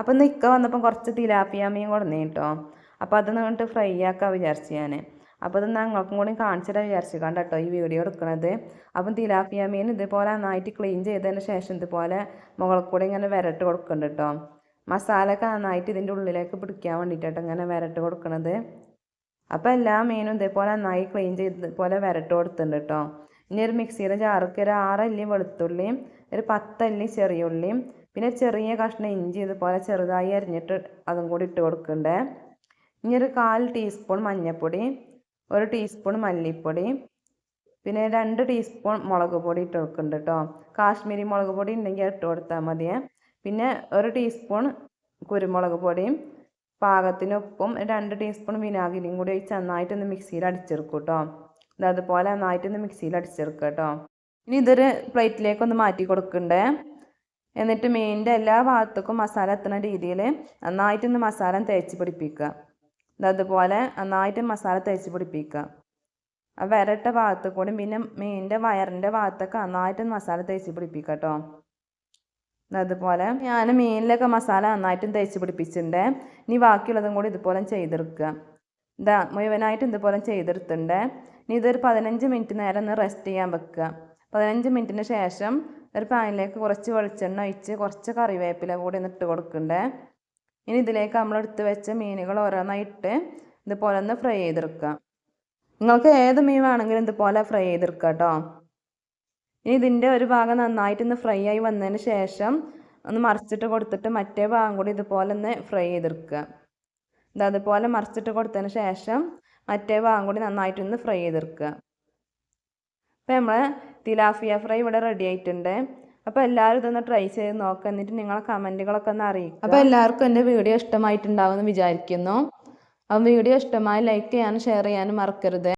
അപ്പം ഇന്ന് ഇക്ക വന്നപ്പം കുറച്ച് തിലാപ്പിയ മീൻ കൊടുന്നേ കേട്ടോ. അപ്പോൾ അത് നിന്നിട്ട് ഫ്രൈ ആക്കാൻ വിചാരിച്ചു ഞാൻ. അപ്പോൾ ഇത് ഞങ്ങൾക്കും കൂടി കാണിച്ചിട്ട് വിചാരിച്ചു കേട്ടോ ഈ വീഡിയോ എടുക്കുന്നത്. അപ്പം തിലാപ്പിയ മീൻ ഇതുപോലെ നന്നായിട്ട് ക്ലീൻ ചെയ്തതിന് ശേഷം ഇതുപോലെ മുകളിൽ കൂടി ഇങ്ങനെ വിരട്ട് കൊടുക്കുന്നുണ്ട് കേട്ടോ. മസാല ഒക്കെ നന്നായിട്ട് ഇതിൻ്റെ ഉള്ളിലേക്ക് പിടിക്കാൻ വേണ്ടിയിട്ടാണ് ഇങ്ങനെ വിരട്ട് കൊടുക്കുന്നത്. അപ്പോൾ എല്ലാ മീനും ഇതേപോലെ നന്നായി ക്ലീൻ ചെയ്ത് ഇതുപോലെ വിരട്ട് കൊടുത്തിട്ടുണ്ട് കേട്ടോ. ഇനി ഒരു മിക്സിയുടെ ജാർക്ക് ഒരു 6 അല്ലി വെളുത്തുള്ളിയും ഒരു 10 അല്ലി ചെറിയ ഉള്ളിയും പിന്നെ ചെറിയ കഷ്ണം ഇഞ്ചി ഇതുപോലെ ചെറുതായി അരിഞ്ഞിട്ട് അതും കൂടി ഇട്ട് കൊടുക്കണ്ടേ. ഇനി ഒരു 1/4 ടീസ്പൂൺ മഞ്ഞൾപ്പൊടി, 1 ടീസ്പൂൺ മല്ലിപ്പൊടി, പിന്നെ 2 ടീസ്പൂൺ മുളക് പൊടി ഇട്ട് കൊടുക്കുന്നുണ്ട് കേട്ടോ. കാശ്മീരി മുളക് പൊടി ഉണ്ടെങ്കിൽ ഇട്ട് കൊടുത്താൽ മതിയേ. പിന്നെ 1 ടീസ്പൂൺ കുരുമുളക് പൊടിയും പാകത്തിന് ഉപ്പും 2 ടീസ്പൂൺ വിനാഗിരിയും കൂടി ഒഴിച്ച് നന്നായിട്ടൊന്ന് മിക്സിയിൽ അടിച്ചെടുക്കും കേട്ടോ. അതുപോലെ നന്നായിട്ടൊന്ന് മിക്സിയിൽ അടിച്ചെടുക്കുക കേട്ടോ. ഇനി ഇതൊരു പ്ലേറ്റിലേക്കൊന്ന് മാറ്റി കൊടുക്കണ്ടേ. എന്നിട്ട് മീനിൻ്റെ എല്ലാ ഭാഗത്തേക്കും മസാല എത്തുന്ന രീതിയിൽ നന്നായിട്ടൊന്ന് മസാല തേച്ച് പിടിപ്പിക്കുക. അതുപോലെ നന്നായിട്ട് മസാല തേച്ച് പിടിപ്പിക്കുക. ആ വിരട്ട ഭാഗത്ത് കൂടി പിന്നെ മീനിൻ്റെ വയറിൻ്റെ ഭാഗത്തൊക്കെ നന്നായിട്ടൊന്ന് മസാല തേച്ച് പിടിപ്പിക്കുക കേട്ടോ. അതുപോലെ ഞാൻ മീനിലൊക്കെ മസാല നന്നായിട്ടും തേച്ച് പിടിപ്പിച്ചിട്ടുണ്ട്. ഇനി ബാക്കിയുള്ളതും കൂടി ഇതുപോലെ ചെയ്തെടുക്കുക. മുഴുവനായിട്ടും ഇതുപോലെ ചെയ്തെടുത്തിട്ടുണ്ട്. ഇനി ഇതൊരു 15 മിനിറ്റ് നേരം ഒന്ന് റെസ്റ്റ് ചെയ്യാൻ വെക്കുക. 15 മിനിറ്റിന് ശേഷം ഒരു പാനിലേക്ക് കുറച്ച് വെളിച്ചെണ്ണ ഒഴിച്ച് കുറച്ച് കറിവേപ്പില കൂടി ഇട്ട് കൊടുക്കണ്ടേ. ഇനി ഇതിലേക്ക് നമ്മൾ എടുത്ത് വെച്ച മീനുകൾ ഓരോന്നായിട്ട് ഇതുപോലെ ഒന്ന് ഫ്രൈ ചെയ്തെടുക്കുക. നിങ്ങൾക്ക് ഏത് മീൻ വേണമെങ്കിലും ഇതുപോലെ ഫ്രൈ ചെയ്തെടുക്കുക കേട്ടോ. ഇനി ഇതിൻ്റെ ഒരു ഭാഗം നന്നായിട്ടൊന്ന് ഫ്രൈ ആയി വന്നതിന് ശേഷം ഒന്ന് മറിച്ചിട്ട് കൊടുത്തിട്ട് മറ്റേ ഭാഗം കൂടി ഇതുപോലെ ഒന്ന് ഫ്രൈ ചെയ്തെടുക്കുക. അതുപോലെ മറിച്ചിട്ട് കൊടുത്തതിന് ശേഷം മറ്റേ ഭാഗം കൂടി നന്നായിട്ടൊന്ന് ഫ്രൈ ചെയ്തെടുക്കുക. അപ്പോൾ നമ്മൾ തിലാപ്പിയ ഫ്രൈ ഇവിടെ റെഡി ആയിട്ടുണ്ട്. അപ്പോൾ എല്ലാവരും ഇതൊന്ന് ട്രൈ ചെയ്ത് നോക്കുക. എന്നിട്ട് നിങ്ങളെ കമൻറ്റുകളൊക്കെ ഒന്ന് അറിയിക്കുക. അപ്പോൾ എല്ലാവർക്കും എൻ്റെ വീഡിയോ ഇഷ്ടമായിട്ടുണ്ടാവുമെന്ന് വിചാരിക്കുന്നു. അപ്പോൾ വീഡിയോ ഇഷ്ടമായി ലൈക്ക് ചെയ്യാനും ഷെയർ ചെയ്യാനും മറക്കരുത്.